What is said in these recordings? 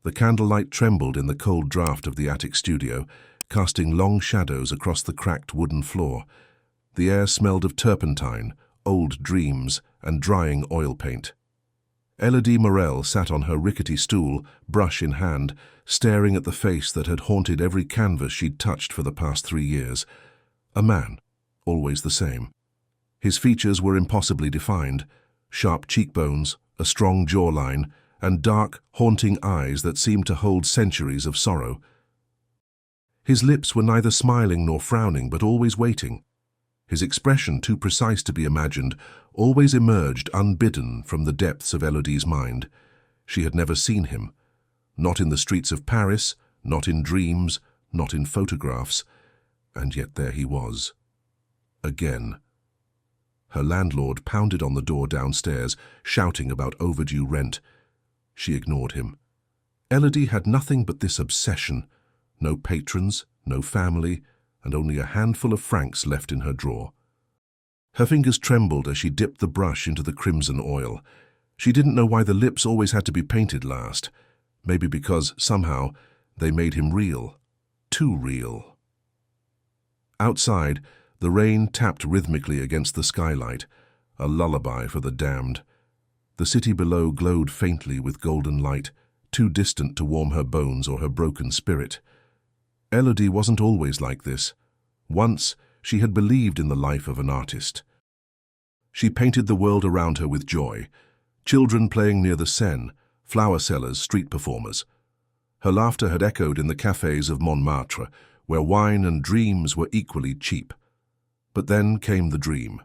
The candlelight trembled in the cold draught of the attic studio, casting long shadows across the cracked wooden floor. The air smelled of turpentine, old dreams, and drying oil paint. Elodie Morel sat on her rickety stool, brush in hand, staring at the face that had haunted every canvas she'd touched for the past 3 years. A man, always the same. His features were impossibly defined, sharp cheekbones, a strong jawline, and dark, haunting eyes that seemed to hold centuries of sorrow. His lips were neither smiling nor frowning, but always waiting. His expression, too precise to be imagined, always emerged unbidden from the depths of Elodie's mind. She had never seen him. Not in the streets of Paris, not in dreams, not in photographs. And yet there he was. Again. Her landlord pounded on the door downstairs, shouting about overdue rent. She ignored him. Elodie had nothing but this obsession. No patrons, no family, and only a handful of francs left in her drawer. Her fingers trembled as she dipped the brush into the crimson oil. She didn't know why the lips always had to be painted last. Maybe because, somehow, they made him real. Too real. Outside, the rain tapped rhythmically against the skylight, a lullaby for the damned. The city below glowed faintly with golden light, too distant to warm her bones or her broken spirit. Elodie wasn't always like this. Once, she had believed in the life of an artist. She painted the world around her with joy. Children playing near the Seine, flower sellers, street performers. Her laughter had echoed in the cafes of Montmartre, where wine and dreams were equally cheap. But then came the dream.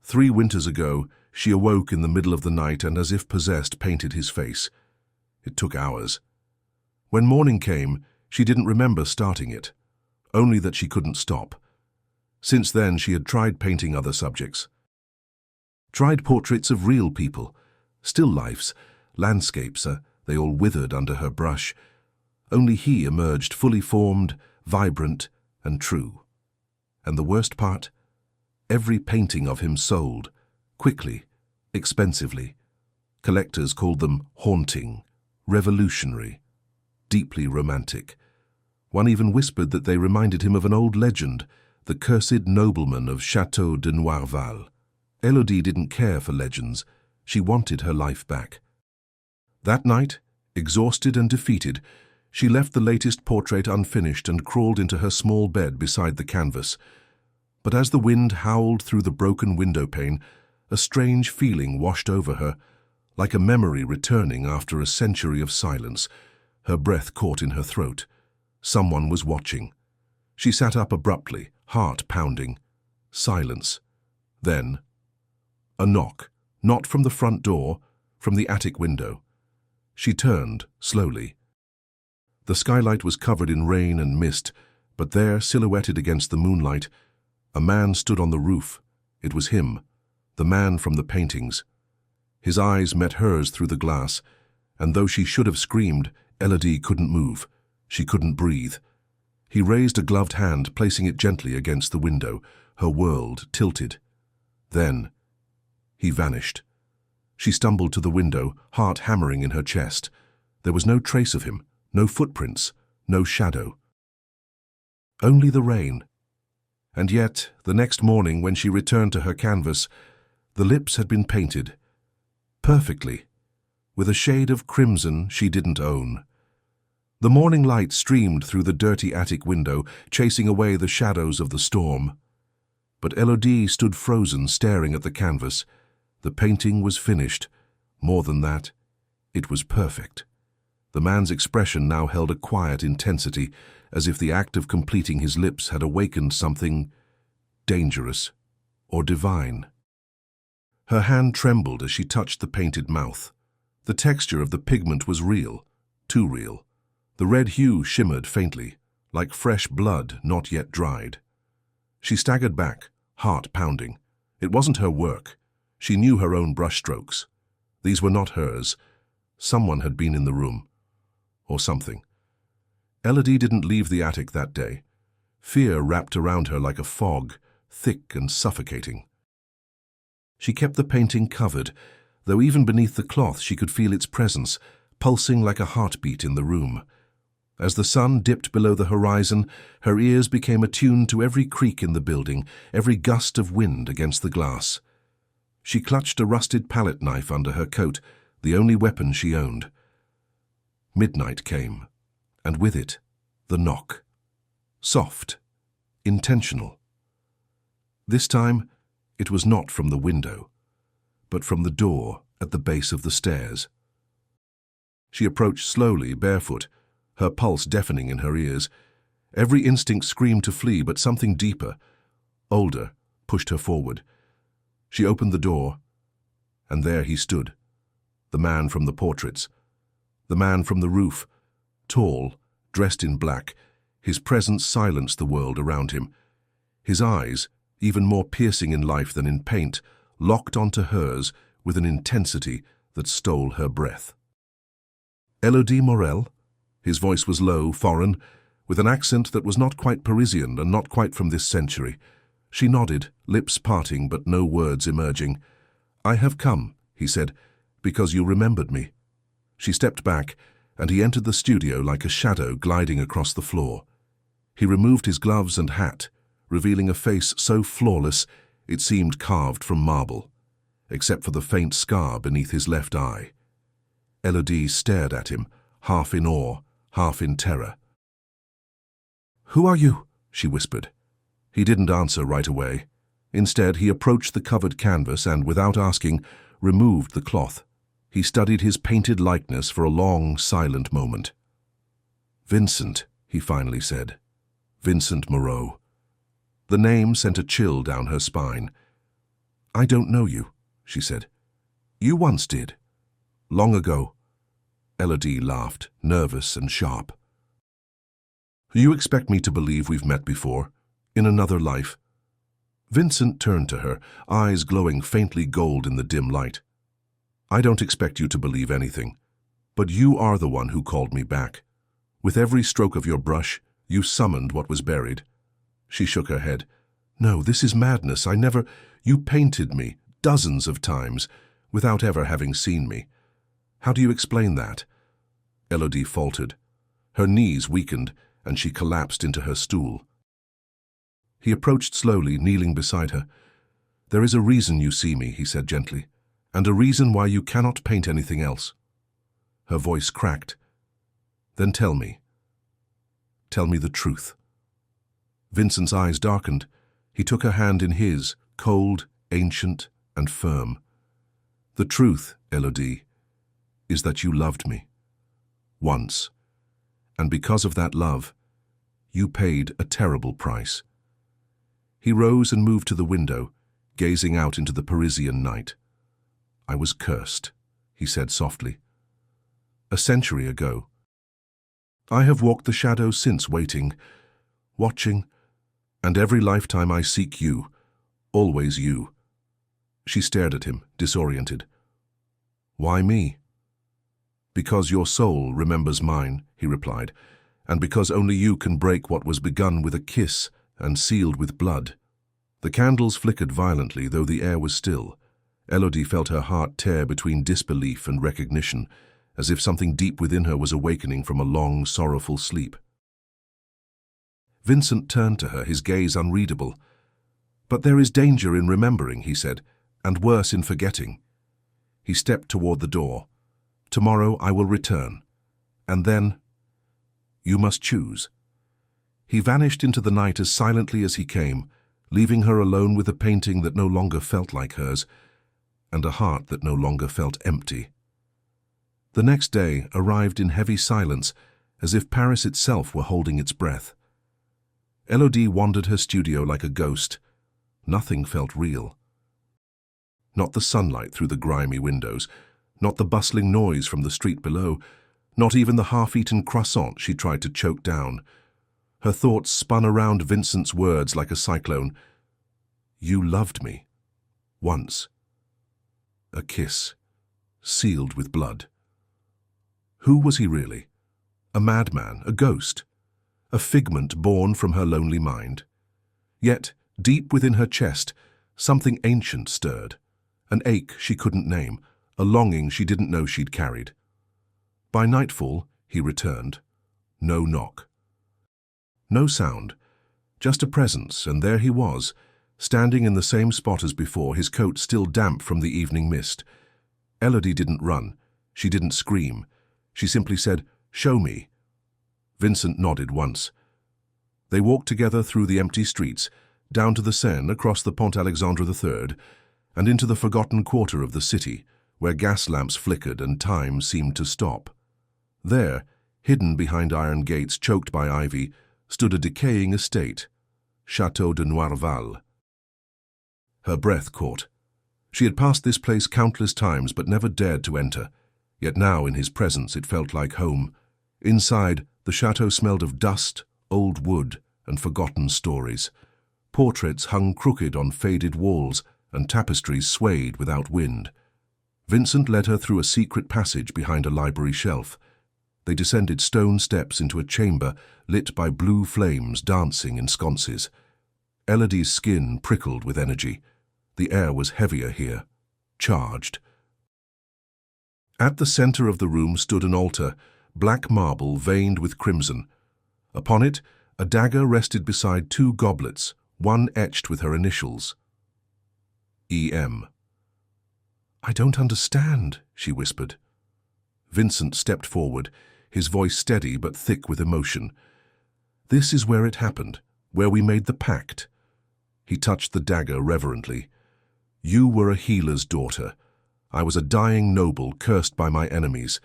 3 winters ago, she awoke in the middle of the night and, as if possessed, painted his face. It took hours. When morning came, she didn't remember starting it, only that she couldn't stop. Since then, she had tried painting other subjects. Tried portraits of real people, still lifes, landscapes, they all withered under her brush. Only he emerged fully formed, vibrant, and true. And the worst part? Every painting of him sold, quickly, expensively. Collectors called them haunting, revolutionary, deeply romantic. One even whispered that they reminded him of an old legend, the cursed nobleman of Château de Noirval. Elodie didn't care for legends. She wanted her life back. That night, exhausted and defeated, she left the latest portrait unfinished and crawled into her small bed beside the canvas. But as the wind howled through the broken window pane, a strange feeling washed over her, like a memory returning after a century of silence. Her breath caught in her throat. Someone was watching. She sat up abruptly, heart pounding. Silence. Then, a knock, not from the front door, from the attic window. She turned, slowly. The skylight was covered in rain and mist, but there, silhouetted against the moonlight, a man stood on the roof. It was him, the man from the paintings. His eyes met hers through the glass, and though she should have screamed, Elodie couldn't move. She couldn't breathe. He raised a gloved hand, placing it gently against the window. Her world tilted. Then, he vanished. She stumbled to the window, heart hammering in her chest. There was no trace of him, no footprints, no shadow. Only the rain. And yet, the next morning when she returned to her canvas, the lips had been painted. Perfectly. With a shade of crimson she didn't own. The morning light streamed through the dirty attic window, chasing away the shadows of the storm. But Elodie stood frozen, staring at the canvas. The painting was finished. More than that, it was perfect. The man's expression now held a quiet intensity, as if the act of completing his lips had awakened something dangerous or divine. Her hand trembled as she touched the painted mouth. The texture of the pigment was real, too real. The red hue shimmered faintly, like fresh blood not yet dried. She staggered back, heart pounding. It wasn't her work. She knew her own brushstrokes. These were not hers. Someone had been in the room. Or something. Elodie didn't leave the attic that day. Fear wrapped around her like a fog, thick and suffocating. She kept the painting covered, though even beneath the cloth she could feel its presence, pulsing like a heartbeat in the room. As the sun dipped below the horizon, her ears became attuned to every creak in the building, every gust of wind against the glass. She clutched a rusted palette knife under her coat, the only weapon she owned. Midnight came, and with it, the knock. Soft, intentional. This time, it was not from the window, but from the door at the base of the stairs. She approached slowly, barefoot, her pulse deafening in her ears. Every instinct screamed to flee, but something deeper, older, pushed her forward. She opened the door, and there he stood, the man from the portraits, the man from the roof, tall, dressed in black. His presence silenced the world around him. His eyes, even more piercing in life than in paint, locked onto hers with an intensity that stole her breath. Elodie Morel? His voice was low, foreign, with an accent that was not quite Parisian and not quite from this century. She nodded, lips parting but no words emerging. "I have come," he said, "because you remembered me." She stepped back, and he entered the studio like a shadow gliding across the floor. He removed his gloves and hat, revealing a face so flawless it seemed carved from marble, except for the faint scar beneath his left eye. Elodie stared at him, half in awe, half in terror. "Who are you?" she whispered. He didn't answer right away. Instead, he approached the covered canvas and, without asking, removed the cloth. He studied his painted likeness for a long, silent moment. "Vincent," he finally said. "Vincent Moreau." The name sent a chill down her spine. "I don't know you," she said. "You once did. Long ago." Elodie laughed, nervous and sharp. "You expect me to believe we've met before, in another life?" Vincent turned to her, eyes glowing faintly gold in the dim light. "I don't expect you to believe anything, but you are the one who called me back. With every stroke of your brush, you summoned what was buried." She shook her head. "No, this is madness. You painted me, dozens of times, without ever having seen me. How do you explain that?" Elodie faltered. Her knees weakened, and she collapsed into her stool. He approached slowly, kneeling beside her. "There is a reason you see me," he said gently, "and a reason why you cannot paint anything else." Her voice cracked. "Then tell me. Tell me the truth." Vincent's eyes darkened. He took her hand in his, cold, ancient, and firm. "The truth, Elodie, is that you loved me. Once. And because of that love, you paid a terrible price." He rose and moved to the window, gazing out into the Parisian night. "I was cursed," he said softly. "A century ago. I have walked the shadows since, waiting, watching, and every lifetime I seek you, always you." She stared at him, disoriented. "Why me?" "Because your soul remembers mine," he replied, "and because only you can break what was begun with a kiss and sealed with blood." The candles flickered violently, though the air was still. Elodie felt her heart tear between disbelief and recognition, as if something deep within her was awakening from a long, sorrowful sleep. Vincent turned to her, his gaze unreadable. "But there is danger in remembering," he said, "and worse in forgetting." He stepped toward the door. "Tomorrow I will return. And then, you must choose." He vanished into the night as silently as he came, leaving her alone with a painting that no longer felt like hers, and a heart that no longer felt empty. The next day arrived in heavy silence, as if Paris itself were holding its breath. Elodie wandered her studio like a ghost. Nothing felt real. Not the sunlight through the grimy windows, not the bustling noise from the street below, not even the half-eaten croissant she tried to choke down. Her thoughts spun around Vincent's words like a cyclone. "You loved me. Once." A kiss, sealed with blood. Who was he really? A madman, a ghost, a figment born from her lonely mind. Yet, deep within her chest, something ancient stirred, an ache she couldn't name, a longing she didn't know she'd carried. By nightfall, he returned. No knock. No sound. Just a presence, and there he was, standing in the same spot as before, his coat still damp from the evening mist. Elodie didn't run. She didn't scream. She simply said, "Show me." Vincent nodded once. They walked together through the empty streets, down to the Seine, across the Pont Alexandre III, and into the forgotten quarter of the city, where gas lamps flickered and time seemed to stop. There, hidden behind iron gates choked by ivy, stood a decaying estate, Château de Noirval. Her breath caught. She had passed this place countless times but never dared to enter, yet now in his presence it felt like home. Inside, the chateau smelled of dust, old wood, and forgotten stories. Portraits hung crooked on faded walls, and tapestries swayed without wind. Vincent led her through a secret passage behind a library shelf. They descended stone steps into a chamber lit by blue flames dancing in sconces. Elodie's skin prickled with energy. The air was heavier here, charged. At the center of the room stood an altar, black marble veined with crimson. Upon it, a dagger rested beside two goblets, one etched with her initials. E.M. "I don't understand," she whispered. Vincent stepped forward, his voice steady but thick with emotion. "This is where it happened, where we made the pact." He touched the dagger reverently. "You were a healer's daughter. I was a dying noble cursed by my enemies.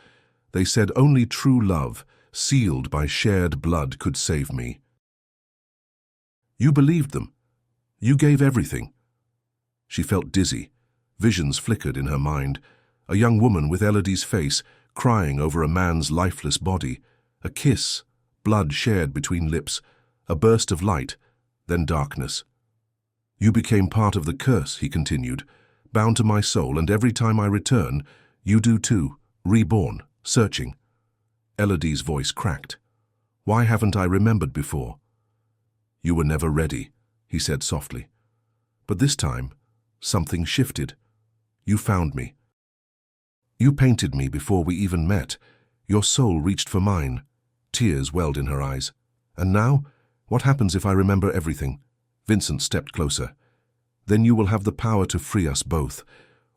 They said only true love, sealed by shared blood, could save me. You believed them. You gave everything." She felt dizzy. Visions flickered in her mind. A young woman with Elodie's face, crying over a man's lifeless body. A kiss, blood shared between lips. A burst of light, then darkness. "You became part of the curse," he continued, "bound to my soul, and every time I return, you do too, reborn, searching." Elodie's voice cracked. "Why haven't I remembered before?" "You were never ready," he said softly. "But this time, something shifted. You found me. You painted me before we even met. Your soul reached for mine." Tears welled in her eyes. "And now, what happens if I remember everything?" Vincent stepped closer. "Then you will have the power to free us both,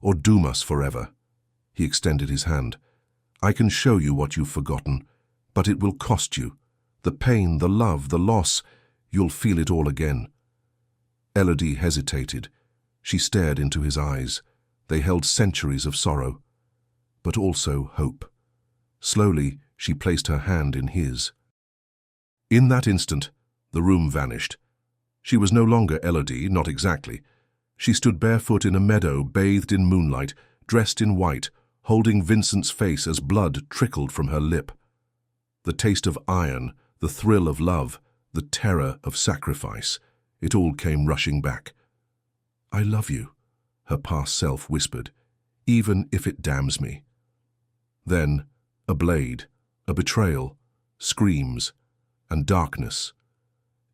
or doom us forever." He extended his hand. "I can show you what you've forgotten, but it will cost you. The pain, the love, the loss, you'll feel it all again." Elodie hesitated. She stared into his eyes. They held centuries of sorrow, but also hope. Slowly, she placed her hand in his. In that instant, the room vanished. She was no longer Elodie, not exactly. She stood barefoot in a meadow, bathed in moonlight, dressed in white, holding Vincent's face as blood trickled from her lip. The taste of iron, the thrill of love, the terror of sacrifice, it all came rushing back. "I love you," her past self whispered, "even if it damns me." Then, a blade, a betrayal, screams, and darkness.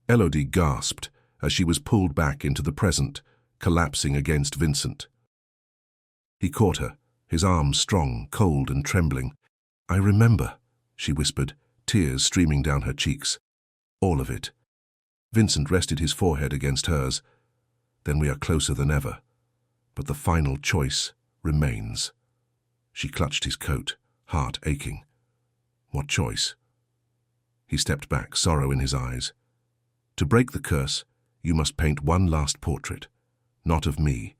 Elodie gasped as she was pulled back into the present, collapsing against Vincent. He caught her, his arms strong, cold and trembling. "I remember," she whispered, tears streaming down her cheeks. "All of it." Vincent rested his forehead against hers. "Then we are closer than ever. But the final choice remains." She clutched his coat, heart aching. "What choice?" He stepped back, sorrow in his eyes. "To break the curse, you must paint one last portrait, not of me,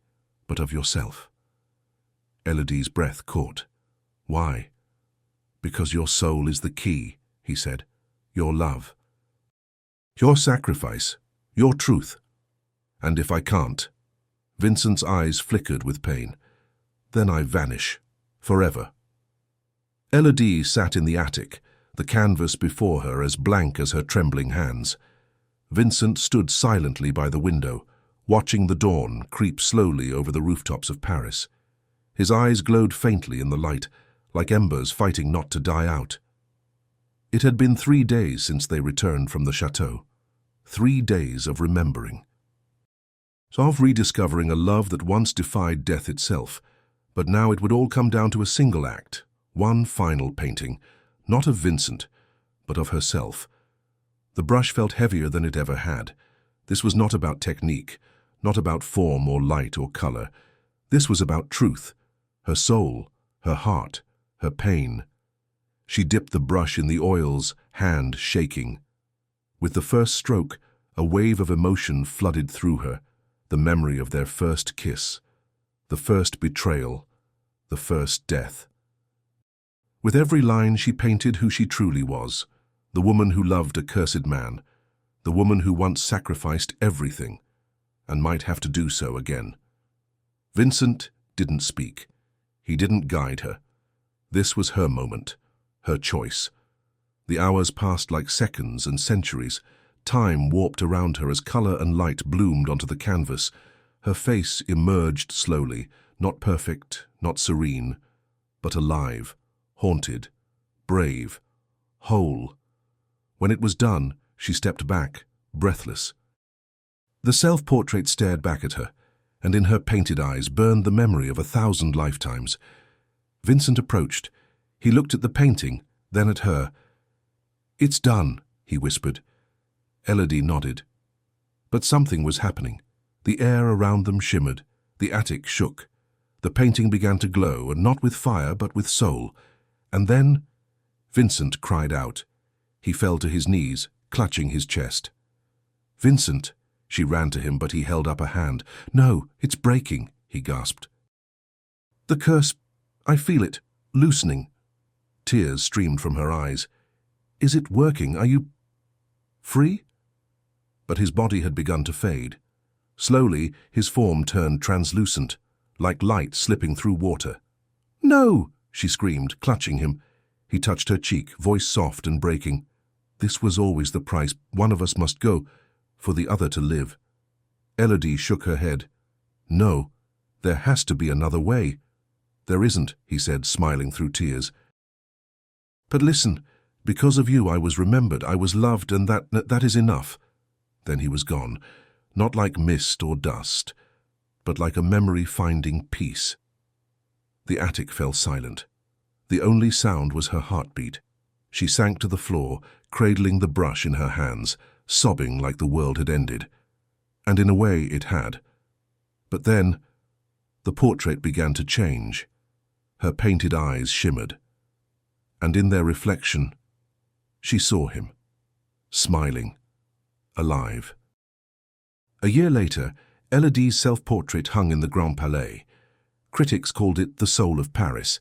but of yourself." Elodie's breath caught. "Why?" "Because your soul is the key," he said. "Your love. Your sacrifice. Your truth. And if I can't..." Vincent's eyes flickered with pain. "Then I vanish. Forever." Elodie sat in the attic, the canvas before her as blank as her trembling hands. Vincent stood silently by the window, watching the dawn creep slowly over the rooftops of Paris. His eyes glowed faintly in the light, like embers fighting not to die out. It had been 3 days since they returned from the chateau. 3 days of remembering. Of rediscovering a love that once defied death itself, but now it would all come down to a single act, One final painting, not of Vincent, but of herself. The brush felt heavier than it ever had. This was not about technique, not about form or light or color. This was about truth, her soul, her heart, her pain. She dipped the brush in the oils, hand shaking. With the first stroke, a wave of emotion flooded through her, the memory of their first kiss, the first betrayal, the first death. With every line she painted who she truly was, the woman who loved a cursed man, the woman who once sacrificed everything, and might have to do so again. Vincent didn't speak. He didn't guide her. This was her moment, her choice. The hours passed like seconds and centuries. Time warped around her as color and light bloomed onto the canvas. Her face emerged slowly, not perfect, not serene, but alive, haunted, brave, whole. When it was done, she stepped back, breathless. The self-portrait stared back at her, and in her painted eyes burned the memory of 1,000 lifetimes. Vincent approached. He looked at the painting, then at her. "It's done," he whispered. Elodie nodded. But something was happening. The air around them shimmered. The attic shook. The painting began to glow, and not with fire, but with soul. And then Vincent cried out. He fell to his knees, clutching his chest. "Vincent!" She ran to him, but he held up a hand. "No, it's breaking," he gasped. "The curse, I feel it, loosening." Tears streamed from her eyes. "Is it working? Are you free?" But his body had begun to fade. Slowly, his form turned translucent, like light slipping through water. "No!" she screamed, clutching him. He touched her cheek, voice soft and breaking. "This was always the price. One of us must go, for the other to live." Elodie shook her head. "No, there has to be another way." "There isn't," he said, smiling through tears. "But listen, because of you I was remembered, I was loved, and that is enough." Then he was gone, not like mist or dust, but like a memory finding peace. The attic fell silent. The only sound was her heartbeat. She sank to the floor, cradling the brush in her hands, sobbing like the world had ended. And in a way it had. But then the portrait began to change. Her painted eyes shimmered. And in their reflection, she saw him, smiling, alive. A year later, Elodie's self-portrait hung in the Grand Palais. Critics called it the soul of Paris.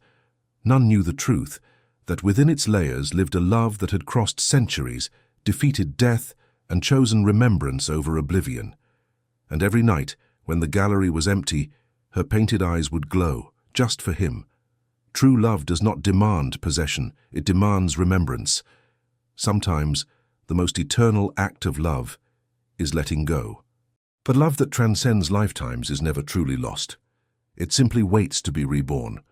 None knew the truth, that within its layers lived a love that had crossed centuries, defeated death, and chosen remembrance over oblivion. And every night, when the gallery was empty, her painted eyes would glow, just for him. True love does not demand possession, it demands remembrance. Sometimes, the most eternal act of love is letting go. But love that transcends lifetimes is never truly lost. It simply waits to be reborn.